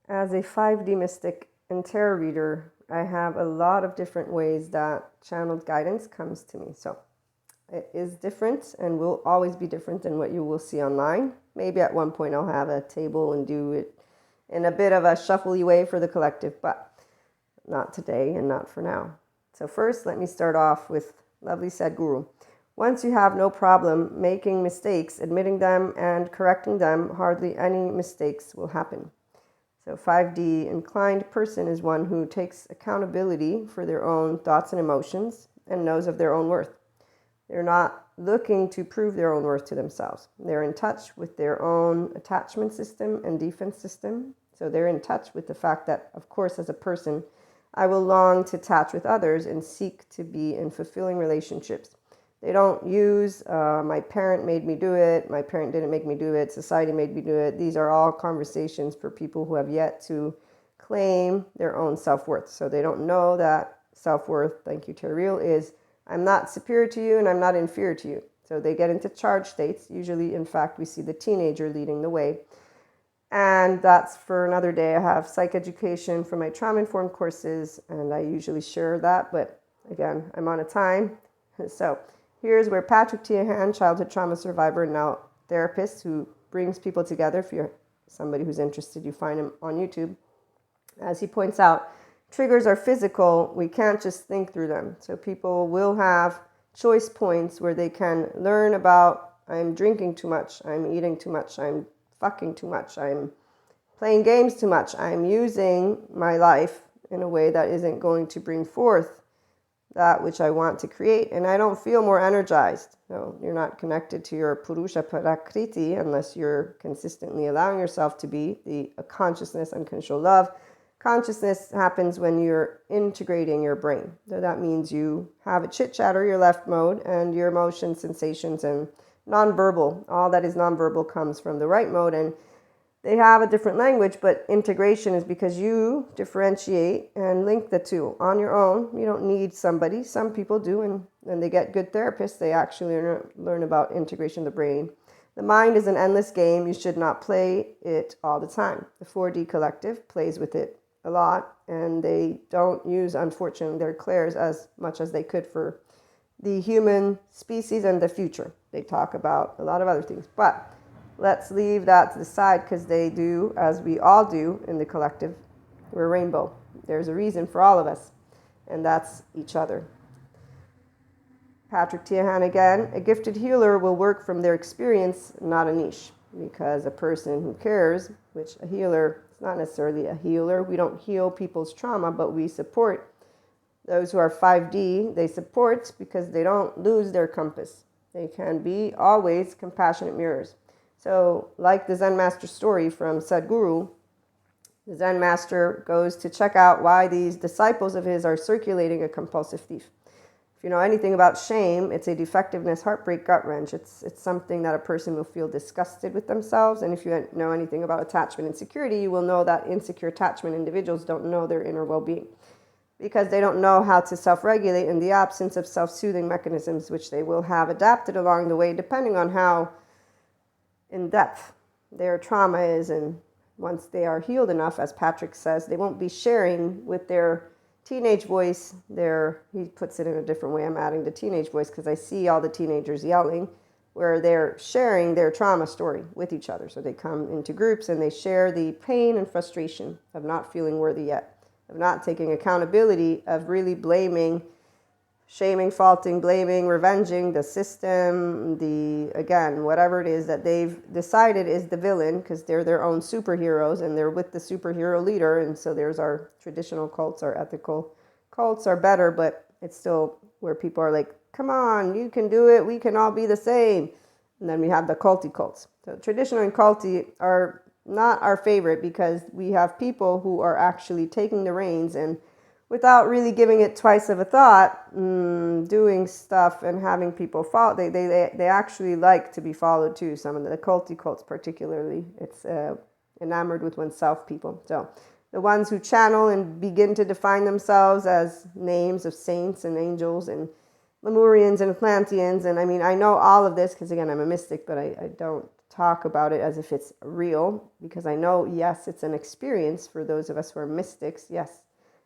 As a 5D mystic and tarot reader, I have a lot of different ways that channeled guidance comes to me. So it is different and will always be different than what you will see online. Maybe at one point I'll have a table and do it in a bit of a shuffly way for the collective, but not today and not for now. So first, let me start off with lovely Sadhguru. Once you have no problem making mistakes, admitting them and correcting them, hardly any mistakes will happen. So 5D inclined person is one who takes accountability for their own thoughts and emotions and knows of their own worth. They're not looking to prove their own worth to themselves. They're in touch with their own attachment system and defense system. So they're in touch with the fact that, of course, as a person, I will long to attach with others and seek to be in fulfilling relationships. They don't use, my parent made me do it, my parent didn't make me do it, society made me do it. These are all conversations for people who have yet to claim their own self-worth. So they don't know that self-worth, thank you, Terreal, is I'm not superior to you and I'm not inferior to you. So they get into charge states. Usually, in fact, we see the teenager leading the way. And that's for another day. I have psych education for my trauma-informed courses, and I usually share that. But again, I'm on a time. So here's where Patrick Tiahan, childhood trauma survivor, now therapist, who brings people together. If you're somebody who's interested, you find him on YouTube. As he points out, triggers are physical. We can't just think through them. So people will have choice points where they can learn about, I'm drinking too much, I'm eating too much, I'm fucking too much, I'm playing games too much, I'm using my life in a way that isn't going to bring forth that which I want to create, and I don't feel more energized. No, you're not connected to your Purusha Prakriti unless you're consistently allowing yourself to be the consciousness, unconditional love. Consciousness happens when you're integrating your brain. So that means you have a chit-chatter, your left mode, and your emotions, sensations, and nonverbal. All that is nonverbal comes from the right mode, and they have a different language, but integration is because you differentiate and link the two on your own. You don't need somebody. Some people do, and when they get good therapists, they actually learn about integration of the brain. The mind is an endless game. You should not play it all the time. The 4D collective plays with it a lot, and they don't use, unfortunately, their clairs as much as they could for the human species and the future. They talk about a lot of other things, but let's leave that to the side because they do, as we all do in the collective. We're a rainbow. There's a reason for all of us, and that's each other. Patrick Tiahan again, a gifted healer will work from their experience, not a niche, because a person who cares, which a healer is not necessarily a healer. We don't heal people's trauma, but we support those who are 5D. They support because they don't lose their compass. They can be always compassionate mirrors. So like the Zen Master story from Sadhguru, the Zen Master goes to check out why these disciples of his are circulating a compulsive thief. If you know anything about shame, it's a defectiveness, heartbreak, gut wrench. It's something that a person will feel disgusted with themselves. And if you know anything about attachment and security, you will know that insecure attachment individuals don't know their inner well-being because they don't know how to self-regulate in the absence of self-soothing mechanisms, which they will have adapted along the way, depending on how in depth their trauma is. And once they are healed enough, as Patrick says, they won't be sharing with their teenage voice. He puts it in a different way. I'm adding the teenage voice because I see all the teenagers yelling, where they're sharing their trauma story with each other. So they come into groups and they share the pain and frustration of not feeling worthy yet, of not taking accountability, of really blaming, shaming, faulting, blaming, revenging the system, again, whatever it is that they've decided is the villain, because they're their own superheroes and they're with the superhero leader. And so there's our traditional cults, our ethical cults are better, but it's still where people are like, come on, you can do it, we can all be the same. And then we have the culty cults. So traditional and culty are not our favorite because we have people who are actually taking the reins and without really giving it twice of a thought, doing stuff and having people follow. They actually like to be followed too. Some of the culty cults particularly. It's enamored with oneself people. So the ones who channel and begin to define themselves as names of saints and angels and Lemurians and Atlanteans. And I mean, I know all of this because, again, I'm a mystic, but I don't talk about it as if it's real, because I know, yes, it's an experience for those of us who are mystics, yes.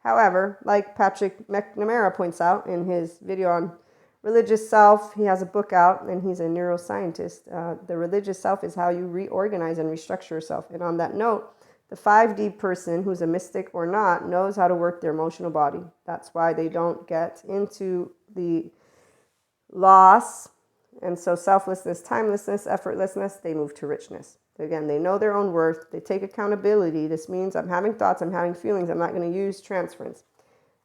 However, like Patrick McNamara points out in his video on religious self, he has a book out and he's a neuroscientist. The religious self is how you reorganize and restructure yourself. And on that note, the 5D person who's a mystic or not knows how to work their emotional body. That's why they don't get into the loss. And so selflessness, timelessness, effortlessness, they move to richness. Again, they know their own worth. They take accountability. This means I'm having thoughts, I'm having feelings. I'm not going to use transference.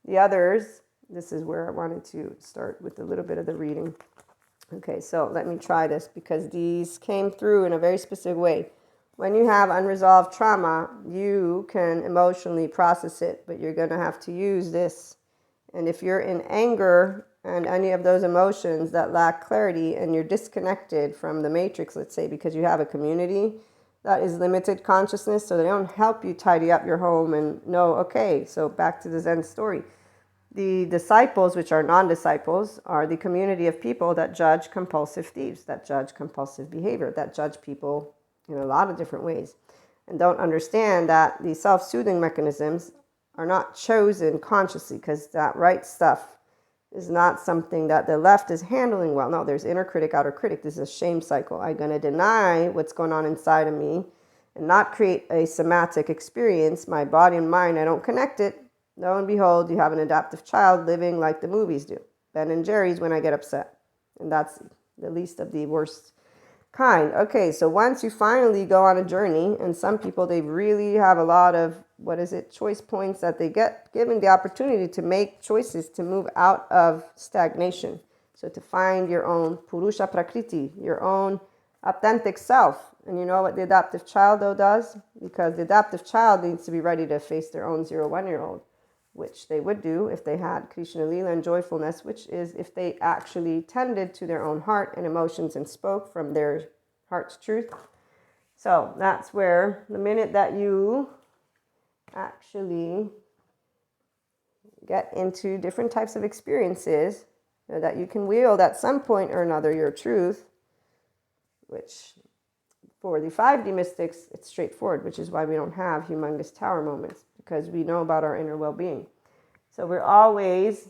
The others, this is where I wanted to start with a little bit of the reading. Okay, so let me try this because these came through in a very specific way. When you have unresolved trauma, you can emotionally process it, but you're going to have to use this. And if you're in anger and any of those emotions that lack clarity and you're disconnected from the matrix, let's say, because you have a community that is limited consciousness, so they don't help you tidy up your home and know, okay, so back to the Zen story. The disciples, which are non-disciples, are the community of people that judge compulsive thieves, that judge compulsive behavior, that judge people in a lot of different ways, and don't understand that the self-soothing mechanisms are not chosen consciously, because that right stuff is not something that the left is handling well. No, there's inner critic, outer critic. This is a shame cycle. I'm going to deny what's going on inside of me and not create a somatic experience. My body and mind, I don't connect it. Lo and behold, you have an adaptive child living like the movies do. Ben and Jerry's when I get upset. And that's the least of the worst kind. Okay, so once you finally go on a journey, and some people, they really have a lot of, choice points that they get given the opportunity to make choices to move out of stagnation. So to find your own Purusha Prakriti, your own authentic self. And you know what the adaptive child, though, does? Because the adaptive child needs to be ready to face their own 0-1-year-old, which they would do if they had Krishna Lila and joyfulness, which is if they actually tended to their own heart and emotions and spoke from their heart's truth. So that's where the minute that you actually get into different types of experiences, that you can wield at some point or another your truth, which for the 5D mystics, it's straightforward, which is why we don't have humongous tower moments, because we know about our inner well-being. So we're always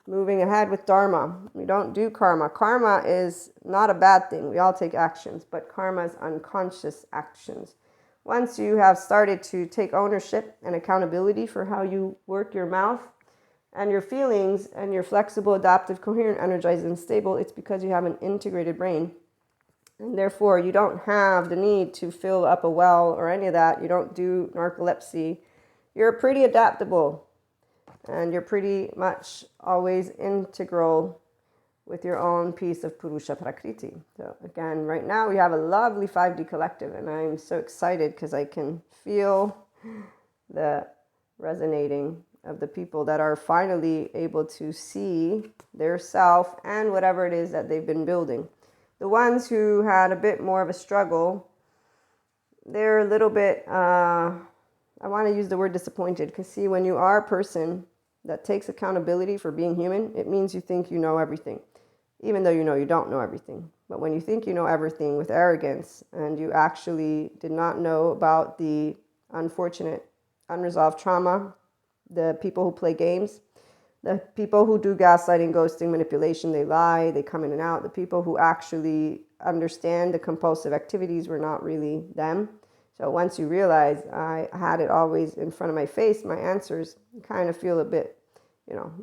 moving ahead with dharma. We don't do karma. Karma is not a bad thing. We all take actions, but karma is unconscious actions. Once you have started to take ownership and accountability for how you work your mouth and your feelings, and you're flexible, adaptive, coherent, energized, and stable, it's because you have an integrated brain. And therefore, you don't have the need to fill up a well or any of that. You don't do narcolepsy. You're pretty adaptable. And you're pretty much always integral with your own piece of Purusha Prakriti. So again, right now we have a lovely 5D collective, and I'm so excited because I can feel the resonating of the people that are finally able to see their self and whatever it is that they've been building. The ones who had a bit more of a struggle, they're a little bit, I want to use the word disappointed, because see, when you are a person that takes accountability for being human, it means you think you know everything, even though you know you don't know everything. But when you think you know everything with arrogance, and you actually did not know about the unfortunate unresolved trauma, the people who play games, the people who do gaslighting, ghosting, manipulation, they lie, they come in and out. The people who actually understand the compulsive activities were not really them. So once you realize I had it always in front of my face, my answers, you kind of feel a bit,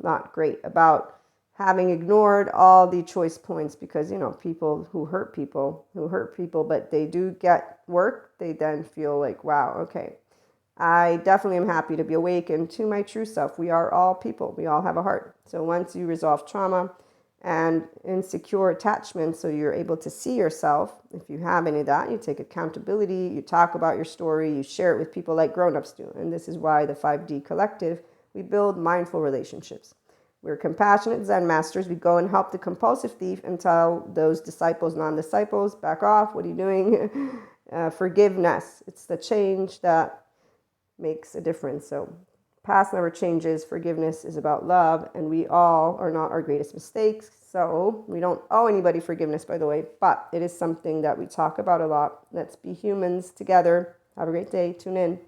not great about having ignored all the choice points, because, people who hurt people, but they do get work, they then feel like, wow, okay, I definitely am happy to be awakened to my true self. We are all people. We all have a heart. So once you resolve trauma and insecure attachment, so you're able to see yourself, if you have any of that, you take accountability, you talk about your story, you share it with people like grown-ups do. And this is why the 5D collective, we build mindful relationships. We're compassionate Zen masters. We go and help the compulsive thief and tell those disciples, non-disciples, back off. What are you doing? Forgiveness. It's the change that makes a difference. So past never changes. Forgiveness is about love, and we all are not our greatest mistakes. So we don't owe anybody forgiveness, by the way, but it is something that we talk about a lot. Let's be humans together. Have a great day. Tune in.